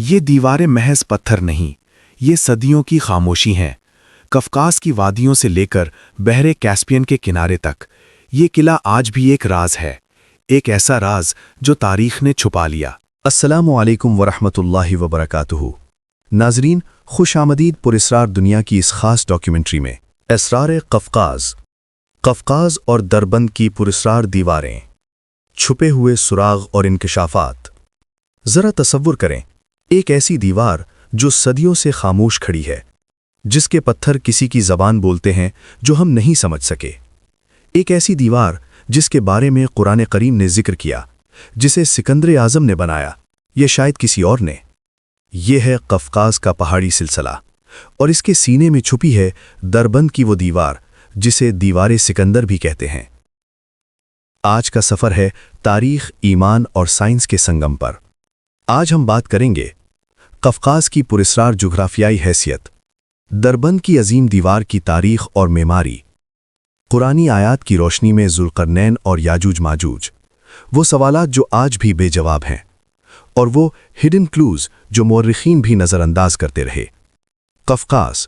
یہ دیواریں محض پتھر نہیں، یہ صدیوں کی خاموشی ہیں۔ قفقاز کی وادیوں سے لے کر بحر کیسپین کے کنارے تک یہ قلعہ آج بھی ایک راز ہے، ایک ایسا راز جو تاریخ نے چھپا لیا۔ السلام علیکم ورحمۃ اللہ وبرکاتہ۔ ناظرین، خوش آمدید پراسرار دنیا کی اس خاص ڈاکیومنٹری میں۔ اسرار قفقاز اور دربند کی پراسرار دیواریں، چھپے ہوئے سراغ اور انکشافات۔ ذرا تصور کریں، ایک ایسی دیوار جو صدیوں سے خاموش کھڑی ہے، جس کے پتھر کسی کی زبان بولتے ہیں جو ہم نہیں سمجھ سکے۔ ایک ایسی دیوار جس کے بارے میں قرآن کریم نے ذکر کیا، جسے سکندر اعظم نے بنایا یا شاید کسی اور نے۔ یہ ہے قفقاز کا پہاڑی سلسلہ، اور اس کے سینے میں چھپی ہے دربند کی وہ دیوار جسے دیوار سکندر بھی کہتے ہیں۔ آج کا سفر ہے تاریخ، ایمان اور سائنس کے سنگم پر۔ آج ہم بات کریں گے قفقاز کی پراسرار جغرافیائی حیثیت، دربند کی عظیم دیوار کی تاریخ اور معماری، قرآنی آیات کی روشنی میں ذوالقرنین اور یاجوج ماجوج، وہ سوالات جو آج بھی بے جواب ہیں، اور وہ ہڈن کلوز جو مورخین بھی نظر انداز کرتے رہے۔ قفقاز،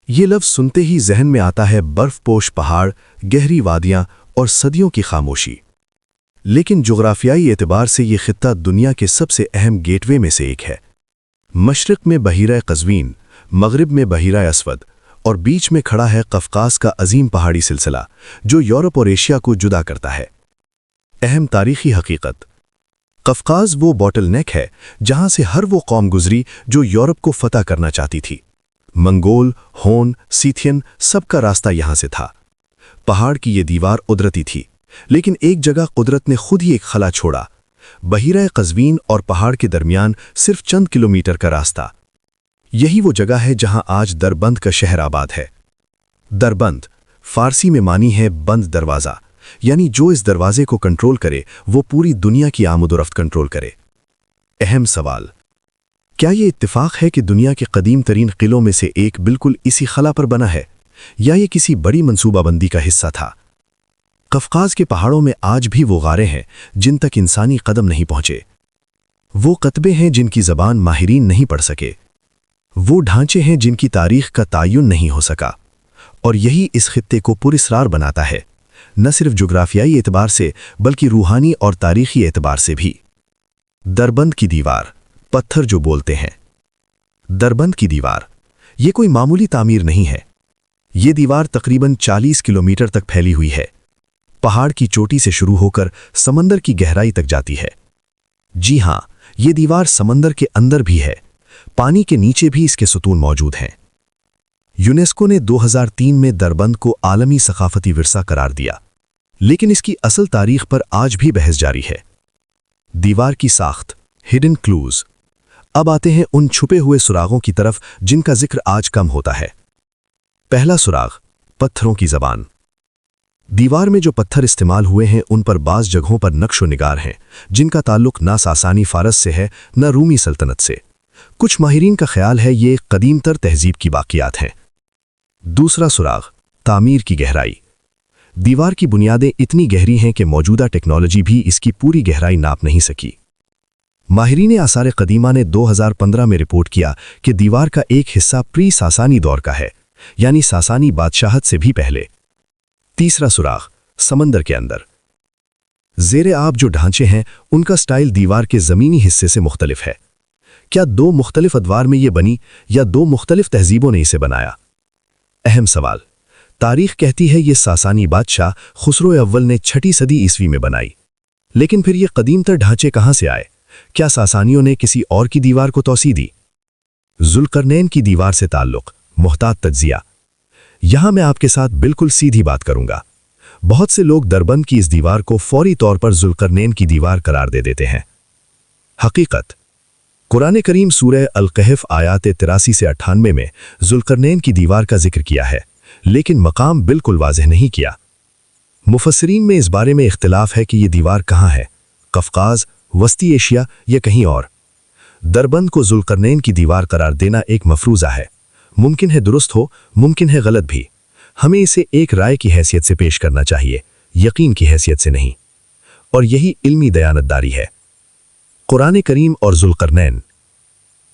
یہ لفظ سنتے ہی ذہن میں آتا ہے برف پوش پہاڑ، گہری وادیاں اور صدیوں کی خاموشی۔ لیکن جغرافیائی اعتبار سے یہ خطہ دنیا کے سب سے اہم گیٹ وے میں سے ایک ہے۔ مشرق میں بحیرہ قزوین، مغرب میں بحیرہ اسود، اور بیچ میں کھڑا ہے قفقاز کا عظیم پہاڑی سلسلہ جو یورپ اور ایشیا کو جدا کرتا ہے۔ اہم تاریخی حقیقت، قفقاز وہ باٹل نیک ہے جہاں سے ہر وہ قوم گزری جو یورپ کو فتح کرنا چاہتی تھی۔ منگول، ہون، سیتھین، سب کا راستہ یہاں سے تھا۔ پہاڑ کی یہ دیوار قدرتی تھی، لیکن ایک جگہ قدرت نے خود ہی ایک خلا چھوڑا۔ بحیرہ قزوین اور پہاڑ کے درمیان صرف چند کلومیٹر کا راستہ۔ یہی وہ جگہ ہے جہاں آج دربند کا شہر آباد ہے۔ دربند فارسی میں معنی ہے بند دروازہ، یعنی جو اس دروازے کو کنٹرول کرے وہ پوری دنیا کی آمد و رفت کنٹرول کرے۔ اہم سوال، کیا یہ اتفاق ہے کہ دنیا کے قدیم ترین قلعوں میں سے ایک بالکل اسی خلا پر بنا ہے، یا یہ کسی بڑی منصوبہ بندی کا حصہ تھا؟ قفقاز کے پہاڑوں میں آج بھی وہ غاریں ہیں جن تک انسانی قدم نہیں پہنچے، وہ قطبے ہیں جن کی زبان ماہرین نہیں پڑھ سکے، وہ ڈھانچے ہیں جن کی تاریخ کا تعین نہیں ہو سکا، اور یہی اس خطے کو پراسرار بناتا ہے، نہ صرف جغرافیائی اعتبار سے بلکہ روحانی اور تاریخی اعتبار سے بھی۔ دربند کی دیوار، پتھر جو بولتے ہیں۔ دربند کی دیوار یہ کوئی معمولی تعمیر نہیں ہے۔ یہ دیوار تقریباً 40 کلومیٹر تک پھیلی ہوئی ہے، پہاڑ کی چوٹی سے شروع ہو کر سمندر کی گہرائی تک جاتی ہے۔ جی ہاں، یہ دیوار سمندر کے اندر بھی ہے، پانی کے نیچے بھی اس کے ستون موجود ہیں۔ یونیسکو نے 2003 میں دربند کو عالمی ثقافتی ورثہ قرار دیا، لیکن اس کی اصل تاریخ پر آج بھی بحث جاری ہے۔ دیوار کی ساخت، ہڈن کلوز۔ اب آتے ہیں ان چھپے ہوئے سراغوں کی طرف جن کا ذکر آج کم ہوتا ہے۔ پہلا سراغ، پتھروں کی زبان۔ دیوار میں جو پتھر استعمال ہوئے ہیں ان پر بعض جگہوں پر نقش و نگار ہیں جن کا تعلق نہ ساسانی فارس سے ہے نہ رومی سلطنت سے۔ کچھ ماہرین کا خیال ہے یہ ایک قدیم تر تہذیب کی باقیات ہیں۔ دوسرا سراغ، تعمیر کی گہرائی۔ دیوار کی بنیادیں اتنی گہری ہیں کہ موجودہ ٹیکنالوجی بھی اس کی پوری گہرائی ناپ نہیں سکی۔ ماہرین آثار قدیمہ نے 2015 میں رپورٹ کیا کہ دیوار کا ایک حصہ پری ساسانی دور کا ہے، یعنی ساسانی بادشاہت سے بھی پہلے۔ تیسرا سراغ، سمندر کے اندر۔ زیر آب جو ڈھانچے ہیں ان کا سٹائل دیوار کے زمینی حصے سے مختلف ہے۔ کیا دو مختلف ادوار میں یہ بنی یا دو مختلف تہذیبوں نے اسے بنایا؟ اہم سوال، تاریخ کہتی ہے یہ ساسانی بادشاہ خسرو اول نے 6 صدی عیسوی میں بنائی، لیکن پھر یہ قدیم تر ڈھانچے کہاں سے آئے؟ کیا ساسانیوں نے کسی اور کی دیوار کو توسیع دی؟ ذوالقرنین کی دیوار سے تعلق، محتاط تجزیہ۔ یہاں میں آپ کے ساتھ بالکل سیدھی بات کروں گا۔ بہت سے لوگ دربند کی اس دیوار کو فوری طور پر ذوالقرنین کی دیوار قرار دے دیتے ہیں۔ حقیقت، قرآن کریم سورہ الکہف آیات 83 سے 98 میں ذوالقرنین کی دیوار کا ذکر کیا ہے، لیکن مقام بالکل واضح نہیں کیا۔ مفسرین میں اس بارے میں اختلاف ہے کہ یہ دیوار کہاں ہے، قفقاز، وسطی ایشیا یا کہیں اور۔ دربند کو ذوالقرنین کی دیوار قرار دینا ایک مفروضہ ہے، ممکن ہے درست ہو، ممکن ہے غلط بھی۔ ہمیں اسے ایک رائے کی حیثیت سے پیش کرنا چاہیے، یقین کی حیثیت سے نہیں، اور یہی علمی دیانتداری ہے۔ قرآن کریم اور ذوالقرنین۔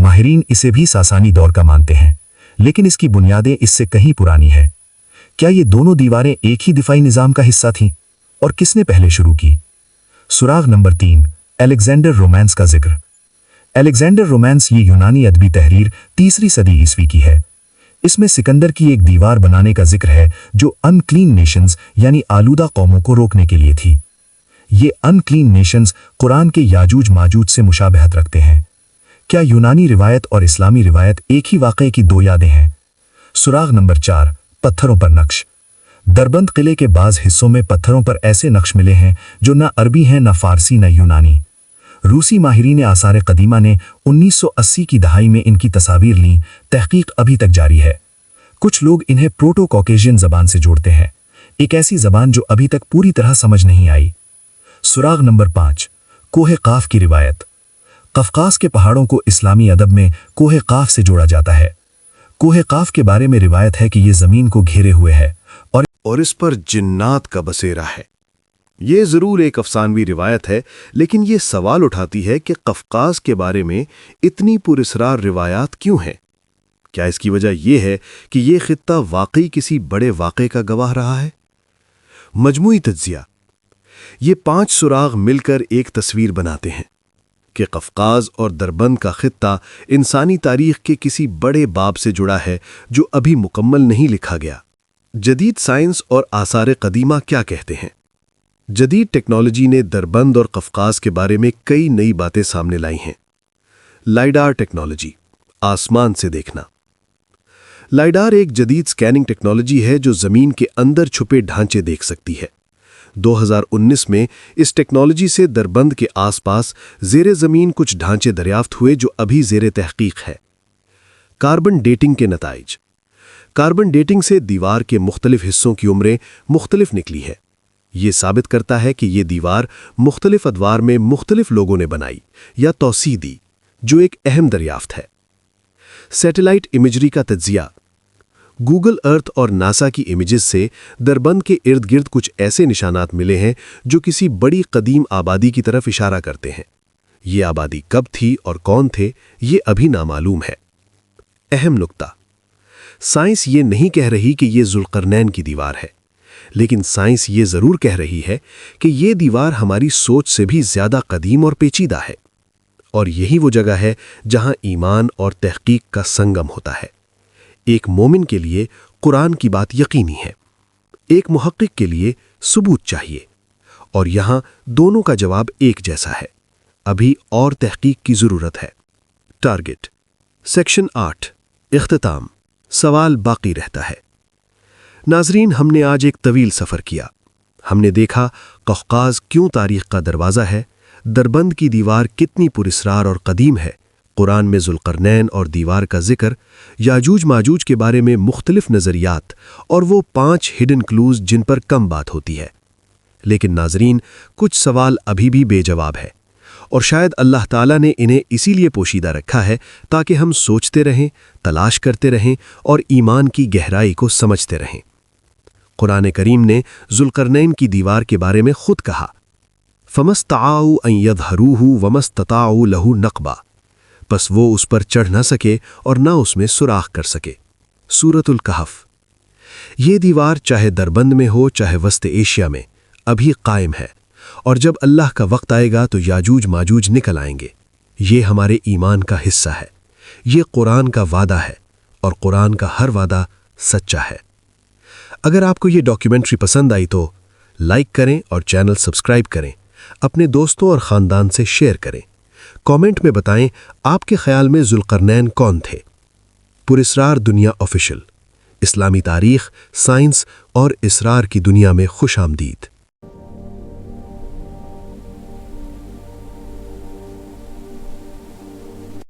ماہرین اسے بھی ساسانی دور کا مانتے ہیں، لیکن اس کی بنیادیں اس سے کہیں پرانی ہے۔ کیا یہ دونوں دیواریں ایک ہی دفاعی نظام کا حصہ تھیں؟ اور کس نے پہلے شروع کی؟ سراغ نمبر 3، الیگزینڈر رومانس کا ذکر۔ الیگزینڈر رومانس یہ یونانی ادبی تحریر 3 صدی عیسوی کی ہے۔ اس میں سکندر کی ایک دیوار بنانے کا ذکر ہے جو ان کلین نیشنز یعنی آلودہ قوموں کو روکنے کے لیے تھی۔ یہ ان کلین نیشنز قرآن کے یاجوج ماجوج سے مشابہت رکھتے ہیں۔ کیا یونانی روایت اور اسلامی روایت ایک ہی واقعے کی دو یادیں ہیں؟ سراغ نمبر 4، پتھروں پر نقش۔ دربند قلعے کے بعض حصوں میں پتھروں پر ایسے نقش ملے ہیں جو نہ عربی ہیں، نہ فارسی، نہ یونانی۔ روسی ماہرین آثار قدیمہ نے 1980 کی دہائی میں ان کی تصاویر لیں۔ تحقیق ابھی تک جاری ہے۔ کچھ لوگ انہیں پروٹو کوکیشین زبان سے جوڑتے ہیں، ایک ایسی زبان جو ابھی تک پوری طرح سمجھ نہیں آئی۔ سراغ نمبر 5، کوہ قاف کی روایت۔ قفقاز کے پہاڑوں کو اسلامی ادب میں کوہ قاف سے جوڑا جاتا ہے۔ کوہ قاف کے بارے میں روایت ہے کہ یہ زمین کو گھیرے ہوئے ہے اور اس پر جنات کا بسیرا ہے۔ یہ ضرور ایک افسانوی روایت ہے، لیکن یہ سوال اٹھاتی ہے کہ قفقاز کے بارے میں اتنی پراسرار روایات کیوں ہیں؟ کیا اس کی وجہ یہ ہے کہ یہ خطہ واقعی کسی بڑے واقعے کا گواہ رہا ہے؟ مجموعی تجزیہ۔ یہ 5 سراغ مل کر ایک تصویر بناتے ہیں کہ قفقاز اور دربند کا خطہ انسانی تاریخ کے کسی بڑے باب سے جڑا ہے جو ابھی مکمل نہیں لکھا گیا۔ جدید سائنس اور آثار قدیمہ کیا کہتے ہیں؟ جدید ٹیکنالوجی نے دربند اور قفقاز کے بارے میں کئی نئی باتیں سامنے لائی ہیں۔ لائیڈار ٹیکنالوجی، آسمان سے دیکھنا۔ لائیڈار ایک جدید سکیننگ ٹیکنالوجی ہے جو زمین کے اندر چھپے ڈھانچے دیکھ سکتی ہے۔ 2019 میں اس ٹیکنالوجی سے دربند کے آس پاس زیر زمین کچھ ڈھانچے دریافت ہوئے جو ابھی زیر تحقیق ہے۔ کاربن ڈیٹنگ کے نتائج۔ کاربن ڈیٹنگ سے دیوار کے مختلف حصوں کی عمریں مختلف نکلی ہے۔ یہ ثابت کرتا ہے کہ یہ دیوار مختلف ادوار میں مختلف لوگوں نے بنائی یا توسیع دی، جو ایک اہم دریافت ہے۔ سیٹلائٹ امیجری کا تجزیہ۔ گوگل ارتھ اور ناسا کی امیجز سے دربند کے ارد گرد کچھ ایسے نشانات ملے ہیں جو کسی بڑی قدیم آبادی کی طرف اشارہ کرتے ہیں۔ یہ آبادی کب تھی اور کون تھے، یہ ابھی نامعلوم ہے۔ اہم نکتہ۔ سائنس یہ نہیں کہہ رہی کہ یہ ذوالقرنین کی دیوار ہے، لیکن سائنس یہ ضرور کہہ رہی ہے کہ یہ دیوار ہماری سوچ سے بھی زیادہ قدیم اور پیچیدہ ہے، اور یہی وہ جگہ ہے جہاں ایمان اور تحقیق کا سنگم ہوتا ہے۔ ایک مومن کے لیے قرآن کی بات یقینی ہے، ایک محقق کے لیے ثبوت چاہیے، اور یہاں دونوں کا جواب ایک جیسا ہے۔ ابھی اور تحقیق کی ضرورت ہے۔ ٹارگٹ۔ سیکشن 8، اختتام۔ سوال باقی رہتا ہے۔ ناظرین، ہم نے آج ایک طویل سفر کیا۔ ہم نے دیکھا قفقاز کیوں تاریخ کا دروازہ ہے، دربند کی دیوار کتنی پراسرار اور قدیم ہے، قرآن میں ذوالقرنین اور دیوار کا ذکر، یاجوج ماجوج کے بارے میں مختلف نظریات، اور وہ 5 ہڈن کلوز جن پر کم بات ہوتی ہے۔ لیکن ناظرین، کچھ سوال ابھی بھی بے جواب ہے، اور شاید اللہ تعالیٰ نے انہیں اسی لیے پوشیدہ رکھا ہے تاکہ ہم سوچتے رہیں، تلاش کرتے رہیں اور ایمان کی گہرائی کو سمجھتے رہیں۔ قرآن کریم نے ذوالقرنین کی دیوار کے بارے میں خود کہا، فَمَسْتَطَاعُوا أَن يَظْهَرُوهُ وَمَا اسْتَطَاعُوا لَهُ نَقْبًا، پس وہ اس پر چڑھ نہ سکے اور نہ اس میں سوراخ کر سکے۔ سورۃ الکہف۔ یہ دیوار چاہے دربند میں ہو چاہے وسط ایشیا میں ابھی قائم ہے، اور جب اللہ کا وقت آئے گا تو یاجوج ماجوج نکل آئیں گے۔ یہ ہمارے ایمان کا حصہ ہے، یہ قرآن کا وعدہ ہے، اور قرآن کا ہر وعدہ سچا ہے۔ اگر آپ کو یہ ڈاکیومنٹری پسند آئی تو لائک کریں اور چینل سبسکرائب کریں، اپنے دوستوں اور خاندان سے شیئر کریں۔ کامنٹ میں بتائیں آپ کے خیال میں ذوالقرنین کون تھے۔ پراسرار دنیا آفیشل، اسلامی تاریخ، سائنس اور اسرار کی دنیا میں خوش آمدید۔